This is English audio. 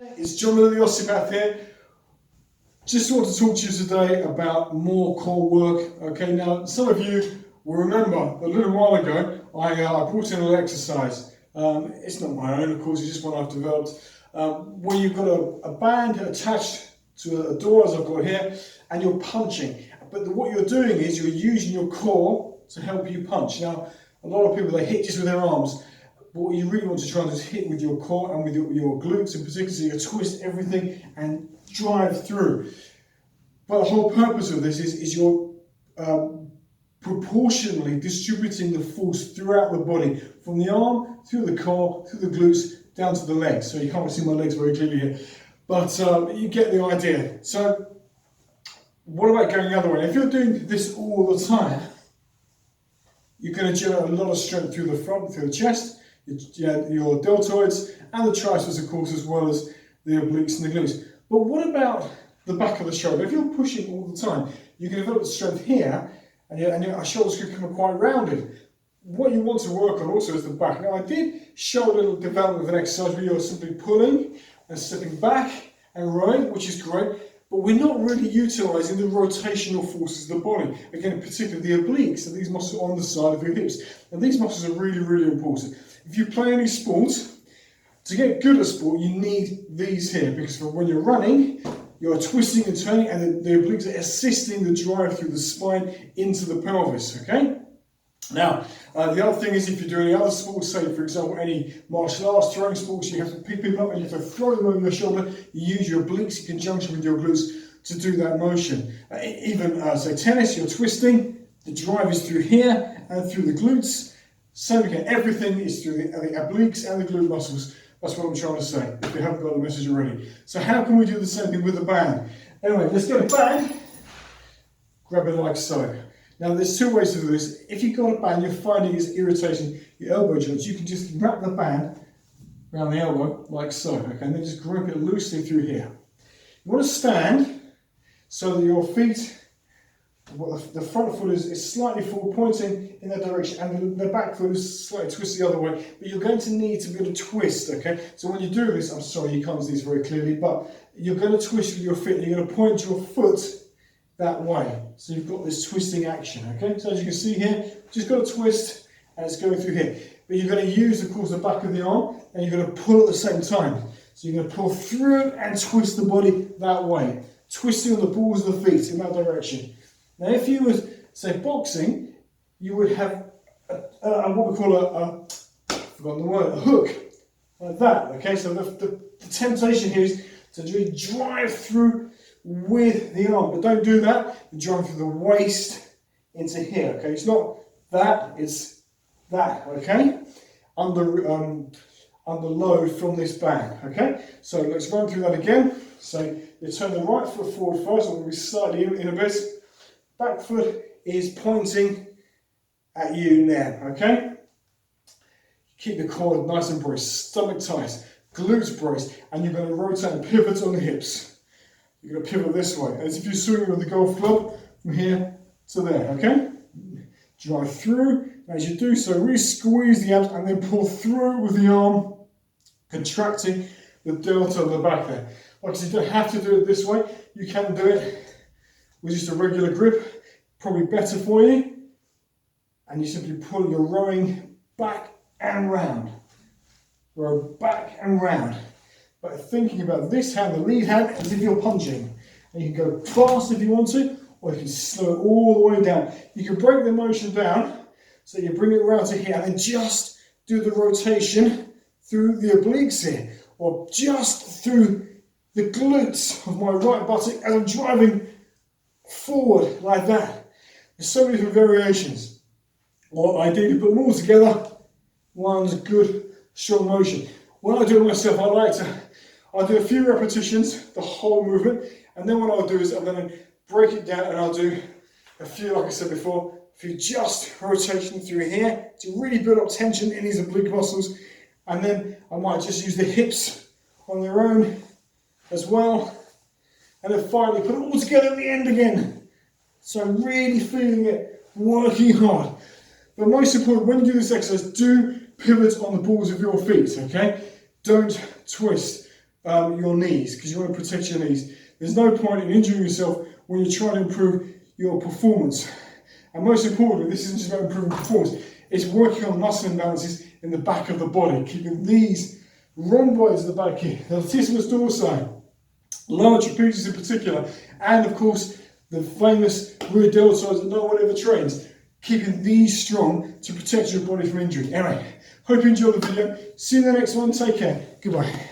It's John the Osteopath here. Just want to talk to you today about more core work. Okay, now some of you will remember a little while ago I brought in an exercise. It's not my own, of course, it's just one I've developed, where you've got a band attached to a door, as I've got here, and you're punching. But what you're doing is you're using your core to help you punch. Now, a lot of people, they hit just with their arms. But what you really want to try and do is hit with your core and with your glutes in particular, so you twist everything and drive through. But the whole purpose of this is you're proportionally distributing the force throughout the body, from the arm, through the core, through the glutes, down to the legs. So you can't see my legs very clearly here, but you get the idea. So what about going the other way? If you're doing this all the time, you're going to generate a lot of strength through the front, through the chest, your deltoids and the triceps, of course, as well as the obliques and the glutes. But what about the back of the shoulder? If you're pushing all the time, you can develop the strength here, and your shoulders can become quite rounded. What you want to work on also is the back. Now, I did show a little development of an exercise where you're simply pulling and stepping back and rowing, which is great, but we're not really utilising the rotational forces of the body. Again, particularly the obliques, so these muscles on the side of your hips. And these muscles are really, really important. If you play any sport, to get good at sport, you need these here, because for when you're running, you're twisting and turning, and the obliques are assisting the drive through the spine into the pelvis, okay? Now, the other thing is, if you do any other sports, say for example any martial arts, throwing sports, you have to pick people up and you have to throw them over your shoulder. You use your obliques in conjunction with your glutes to do that motion. Even say tennis, you're twisting, the drive is through here and through the glutes. Same again, everything is through the obliques and the glute muscles. That's what I'm trying to say, if you haven't got the message already. So how can we do the same thing with the band? Anyway, let's get a band, grab it like so. Now there's two ways to do this. If you've got a band you're finding is irritating your elbow joints, you can just wrap the band around the elbow like so, okay, and then just grip it loosely through here. You want to stand so that your feet, the front foot is slightly forward, pointing in that direction, and the back foot is slightly twisted the other way, but you're going to need to be able to twist, okay? So when you do this, I'm sorry you can't see this very clearly, but you're going to twist with your feet, and you're going to point your foot that way. So you've got this twisting action, okay? So as you can see here, just got to twist, and it's going through here. But you're going to use, of course, the back of the arm, and you're going to pull at the same time. So you're going to pull through and twist the body that way, twisting on the balls of the feet in that direction. Now, if you would say boxing, you would have what we call I've forgotten the word, a hook, like that, okay? So the temptation here is to really drive through with the arm, but don't do that. You drive through the waist into here, okay? It's not that, it's that, okay? Under load from this band, okay? So let's run through that again. So you turn the right foot forward first, or we'll be slightly in a bit. Back foot is pointing at you now, okay? Keep the core nice and braced, stomach tight, glutes braced, and you're going to rotate and pivot on the hips. You're going to pivot this way, as if you're swinging with the golf club from here to there, okay? Drive through. As you do so, really squeeze the abs and then pull through with the arm, contracting the delta on the back there. Like I said, you don't have to do it this way. You can do it with just a regular grip, probably better for you. And you simply pull your rowing back and round. Row back and round. But thinking about this hand, the lead hand, as if you're punching. And you can go fast if you want to, or you can slow it all the way down. You can break the motion down, so you bring it around to here, and then just do the rotation through the obliques here, or just through the glutes of my right buttock as I'm driving forward like that. There's so many different variations. Or ideally put them all together, one's good, strong motion. When I do it myself, I'll do a few repetitions, the whole movement, and then what I'll do is I'm going to break it down and I'll do a few, like I said before, a few just rotation through here to really build up tension in these oblique muscles, and then I might just use the hips on their own as well, and then finally put it all together at the end again. So I'm really feeling it, working hard. But most important, when you do this exercise, do pivot on the balls of your feet, okay? Don't twist. your knees, because you want to protect your knees. There's no point in injuring yourself when you're trying to improve your performance. And most importantly, this isn't just about improving performance, it's working on muscle imbalances in the back of the body, keeping these rhomboids at the back here, the latissimus dorsi, lower trapezius in particular, and of course the famous rear deltoids that no one ever trains, keeping these strong to protect your body from injury. Anyway, hope you enjoyed the video. See you in the next one. Take care. Goodbye.